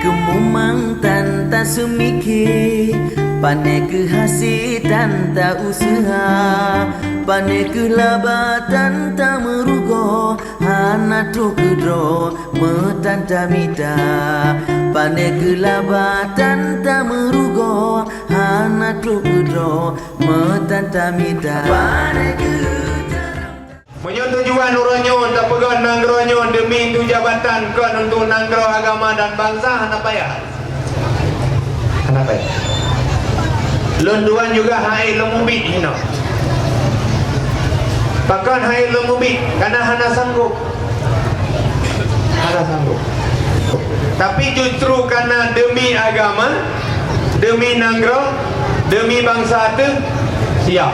kemumang tanpa semikir, pandai ke hasil tanpa usaha, pandai ke laba tanpa merugo, hana tu kedro metanta mita, pandai ke laba tanpa merugo, hana tu kedro metanta mita, pandai ke Menyetujuan uronyo tak pegang nangronyo demi itu jabatan kon untuk nanggro agama dan bangsa kenapa ya? Kenapa ya? Lunduan juga hai lemubit hino. Bahkan hai lemubit karena hana sanggup. Hana sanggup. Tapi justru karena demi agama, demi nanggro, demi bangsa itu siap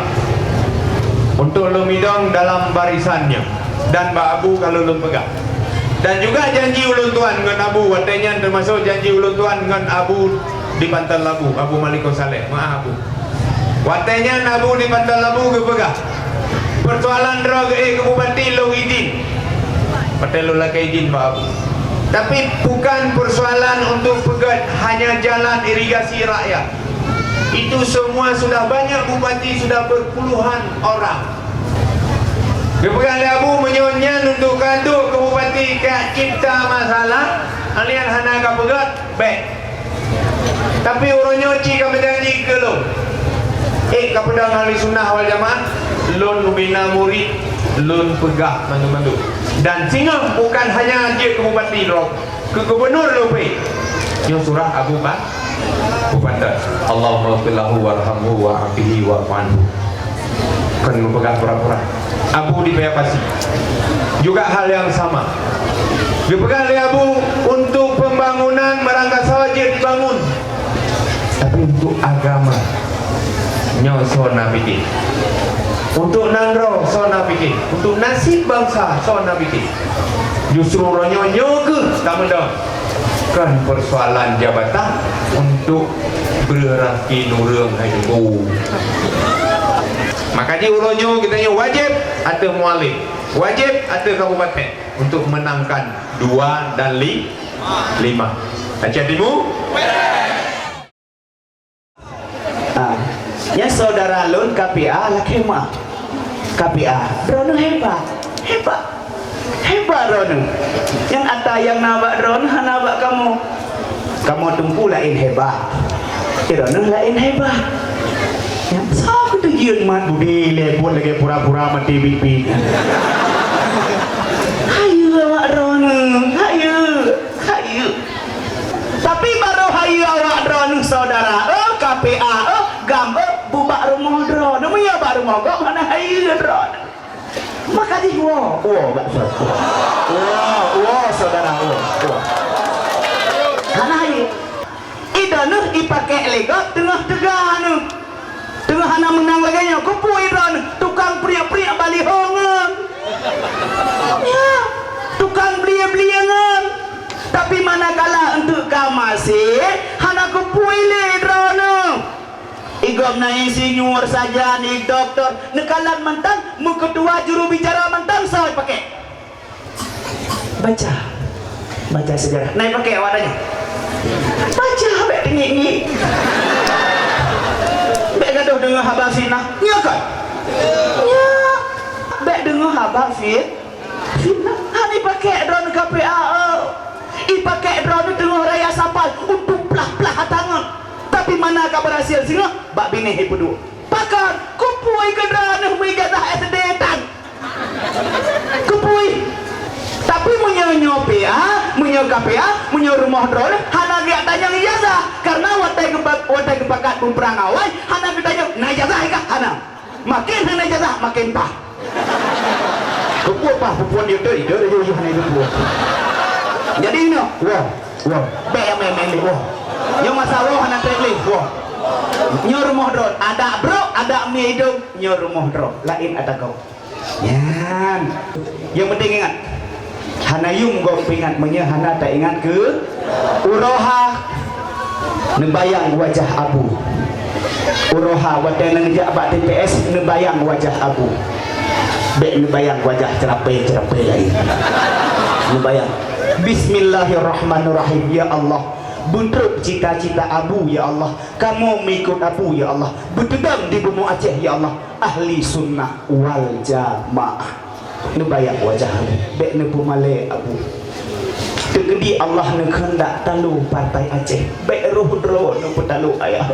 untuk lumidong dalam barisannya dan Mbak Abu kalau lum pegang. Dan juga janji ulun tuan dengan Abu watenya termasuk janji ulun tuan dengan Abu di Pantai Labu, Abu Maliko Saleh, maaf Abu. Watenya Abu di Pantai Labu ke pegang. Persoalan drog ke bupati lo izin. Patel lo lagi izin Mbak Abu. Tapi bukan persoalan untuk pegat hanya jalan irigasi rakyat. Itu semua sudah banyak bupati, sudah berpuluhan orang. Kepegang Abu menyonyan untuk kanduk ke bupati ke cipta masalah. Alian hana ka pegat, baik. Tapi orang nyoci ka menjanji ke lo. Ka pedang ahli sunnah wal jamaah, lun bina murid, lun pegak mandu-mandu. Dan singa bukan hanya dia ke bupati lo, ke gubernur lo pe. Yo surah Abu Bakar Bupanda Allahumma fillahu warhamhu wa'afihi wa'afanhu. Kan mempegang pura-pura Abu di Payapasi juga hal yang sama. Dipegang oleh Abu untuk pembangunan merangka sawajir dibangun, tapi untuk agama nyosona bikin, untuk nangro sona bikin, untuk nasib bangsa sona bikin. Justru ronyo ke tamu dong kan persoalan jabatan untuk beraki nurung hidup. Makanya uronyo kita wajib ada mualim, wajib ada kabupaten untuk menangkan 2 dan 5. Aceh Timur. Ya saudara lun KPA lah kemah. KPA drone hebat Ron. Yang ada yang nabak Ron, nabak kamu tumpu lain hebat. Ron lain hebat. Yang sao tu jiun mat budi lepon lagi pura-pura mati bibi. Hayu awak Ron, hayu. Tapi baru hayu awak Ron saudara. KPA, gambar bubak rumah Ron. Namanya baru mogok mana hayu Ron. Makanya bakso. Saudara, karena ini nuh dipakai legot tengah-tengah nuh. Tengah anak menang lagi nya kupui ron tukang pria-pria balihongan. Ya, tukang belia-beliangan. Tapi manakala untuk kamasi, anak kupui le ron. Igom na insinyur saja ni doktor nekalan mantan mu ketua juru bicara mantan saya pakai baca sejarah naik pakai wadahnya baca bek tinggi bek gaduh dengan habafina nya kan nya bek dengan habafina hani pakai drone KPA pakai drone dengan raya sapal untuk pelah-pelah tangan. Tapi mana kau berhasil singa? Bak bini hipudu. Pakan kupui ke drone mijazah SD tan. Kupui. Tapi munyo PA, munyo KPA, munyo rumah drone, hana dia tanya ijazah karena watai kebakat pemperang awal, hana dia tanya na ijazah kah hana. Makin hana ijazah makin pah. Kupui pah pupuan dia tu hana itu puas. Jadi ini, wah, be wah. Yang masalah anak trailing, wah. Nyor rumah drone, ada bro, ada mie hidung, nyor rumah drone, lain ada kau. Yan. Yang penting ingat, hana yung gom ingat menye hana tak ingat ke uroha nembayang wajah Abu. Uroha wadana ngejak bak TPS nembayang wajah Abu. Bek nembayang wajah cerapai lain. Nembayang. Bismillahirrahmanirrahim. Ya Allah, bentruk cita-cita abu ya Allah, kamu mengikut abu ya Allah, berdendam di bumi Aceh ya Allah, ahli sunnah wal jamaah. Nu bayak wajah bek nu pumale abu tegedi Allah nu kehendak talu partai Aceh bek ruhudro nu petalu ayah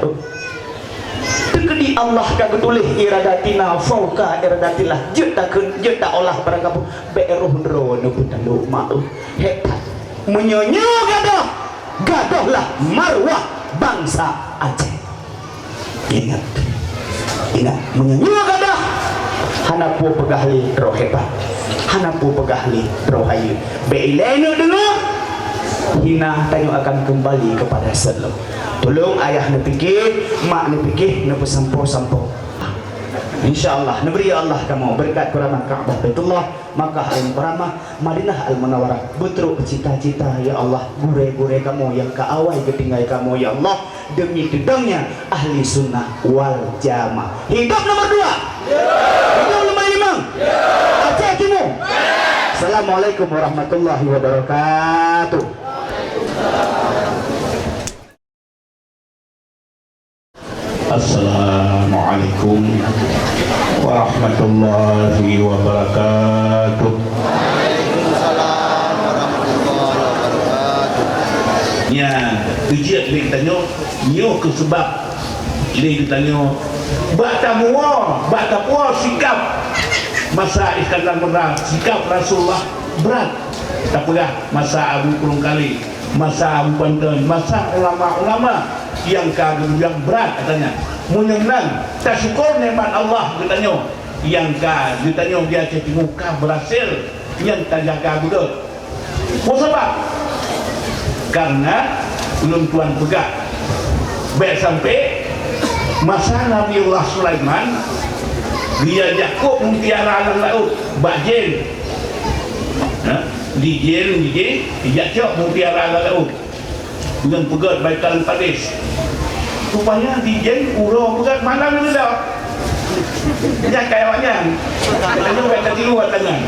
tegedi Allah kagak tulis iradatina fauka iradatillah jeta olah barangkapu bek ruhudro nu petalu mau hebat menyonyo gadohlah marwah bangsa Aceh. Ingat menyonyo gadoh hanapu pegahli roh hebat, hanapu pegahli roh hayu beilenu dengar hina tanyo akan kembali kepada selo. Tolong ayah nepikir, mak nepikir, nepesampo-sampo. InsyaAllah neberi Allah kamu berkat kuramah Ka'bah Baitullah Makkah al-Mukarramah Madinah al-Munawwarah betruk cita-cita ya Allah, gure-gure kamu yang keawai ketinggal kamu ya Allah, demi dedangnya ahli sunnah wal jamaah. Hidup nomor 2, hidup nomor 5, Aceh Timur. Assalamualaikum warahmatullahi wabarakatuh. Assalamualaikum warahmatullahi wabarakatuh. Waalaikumsalam warahmatullahi wabarakatuh. Nya, ujian dia tanya, nyo ke sebab dia tanya, bata puas sikap masa Iskandar berat, sikap Rasulullah berat. Tak pernah masa Abu Kurung Kali, masa Abu Banten, masa ulama-ulama yang kagum yang berat katanya. Menyenang tak syukur nikmat Allah katanya. Yang ditanya dia Aceh Timur berhasil yang tak jaga betul. Sebab karena belum tuan pegang. Baik sampai masa Nabiullah Sulaiman dia Yakub mutiara alam laut bajin. Di jen Yakub mutiara alam laut. Dengan pegat Baitul Maqdis. Rupanya di jen urang pegat mana ni dah. Dia kayaknya. Katanya buat tiru tangan.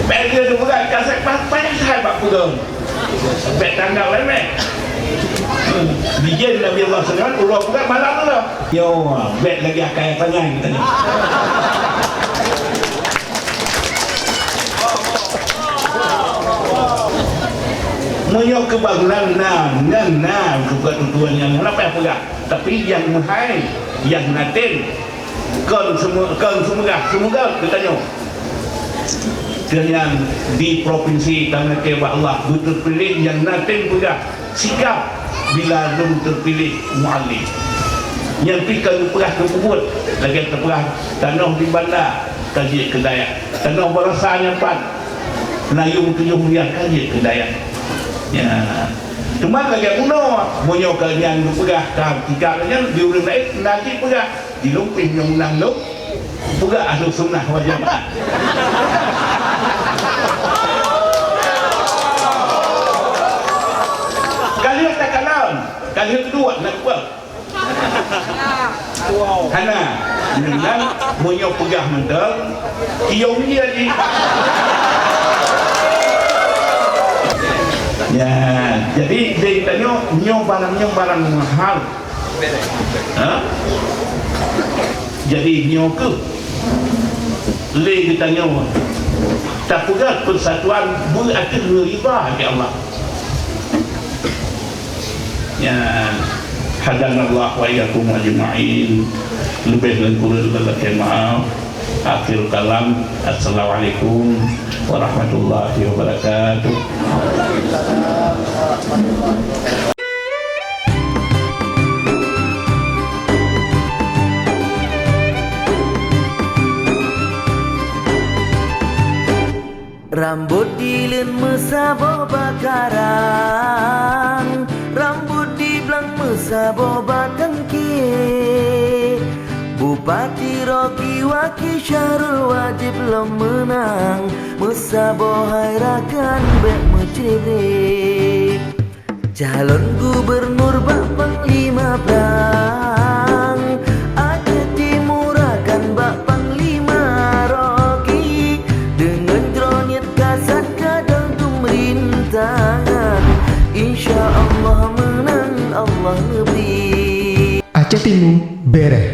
Bagi tu pegat kasih payah saya bak pegang. Bet tanggal lain meh. Di jen Nabi Allah Sulaiman urang pegat mana tu dah. Yo, bet lagi kayak tangan katanya. Menyok kebangunan juga tujuan yang apa yang pegang, tapi yang mahal, yang natin, semoga katanya, dan yang di provinsi tanah kebak Allah betul pilih yang natin pegang sikap bila belum terpilih muallim, yang pikir pegang kebubut, lagi terpegang tanah di bandar kaji kedaya, tanah berasanya pan, nayung tuyung lihat kaji kedaya. Ya, cuma lagi kuno, banyak kalian pegah tiga-tiganya di urang lain nanti pegah di lumping yang menang lu, pegah ahlu sunnah wal jamaah. Kalian tak kalah, kalian kedua nak buat. Hana, dengan banyak pegah mental, kiong dia di. Ya, jadi dia tanya nyo barang mahal. Jadi nyo ke le ditanya tak pegat persatuan berarti riba ya Allah. Ya, hadanallah wa iyyakum ajma'in. Lebih dan kurang lagi maaf. Akhir kalam, assalamualaikum warahmatullahi wabarakatuh. Rambut dilin mesabo bakaran, rambut di belang mesabo batengki. Bupati Roki Waki Syarul wajib lo menang, mesabo hairakan bek mencibrik. Calon gubernur bak panglima perang, Aceh Timur akan bak panglima Roki. Dengan dronyet kasat kadang tu merintah. hatimu beres.